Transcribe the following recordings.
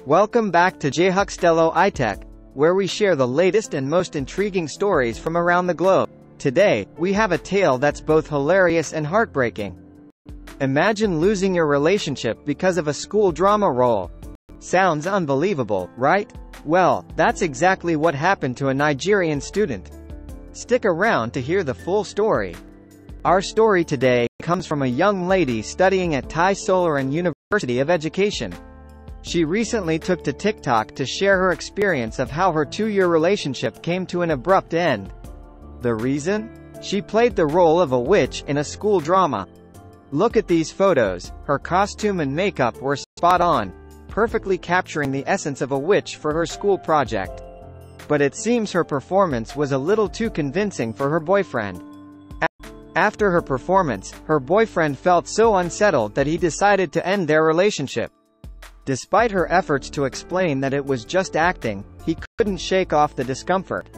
Welcome back to Huxtello iTech, where we share the latest and most intriguing stories from around the globe. Today, we have a tale that's both hilarious and heartbreaking. Imagine losing your relationship because of a school drama role. Sounds unbelievable, right? Well, that's exactly what happened to a Nigerian student. Stick around to hear the full story. Our story today comes from a young lady studying at Tai Solarin University of Education. She recently took to TikTok to share her experience of how her 2-year relationship came to an abrupt end. The reason? She played the role of a witch in a school drama. Look at these photos. Her costume and makeup were spot on, perfectly capturing the essence of a witch for her school project. But it seems her performance was a little too convincing for her boyfriend. After her performance, her boyfriend felt so unsettled that he decided to end their relationship. Despite her efforts to explain that it was just acting, he couldn't shake off the discomfort.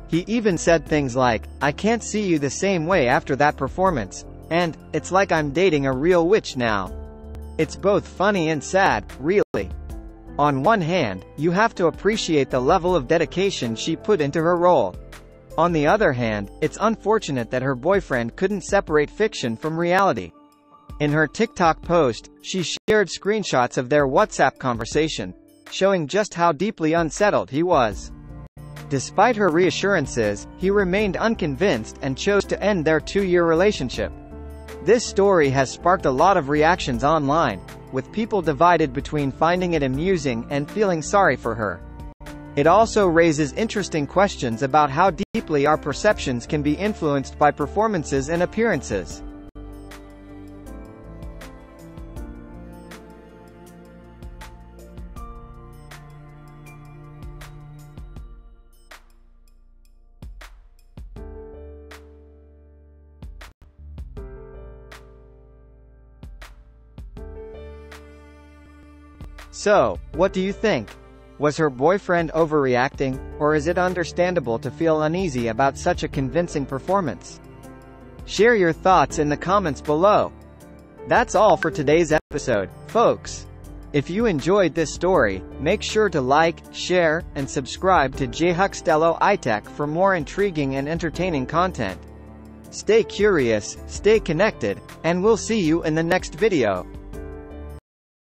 He even said things like, "I can't see you the same way after that performance," and, "It's like I'm dating a real witch now." It's both funny and sad, really. On one hand, you have to appreciate the level of dedication she put into her role. On the other hand, it's unfortunate that her boyfriend couldn't separate fiction from reality. In her TikTok post, she shared screenshots of their WhatsApp conversation, showing just how deeply unsettled he was. Despite her reassurances, he remained unconvinced and chose to end their 2-year relationship. This story has sparked a lot of reactions online, with people divided between finding it amusing and feeling sorry for her. It also raises interesting questions about how deeply our perceptions can be influenced by performances and appearances. So, what do you think? Was her boyfriend overreacting, or is it understandable to feel uneasy about such a convincing performance? Share your thoughts in the comments below. That's all for today's episode, folks. If you enjoyed this story, make sure to like, share, and subscribe to Huxtello iTech for more intriguing and entertaining content. Stay curious, stay connected, and we'll see you in the next video.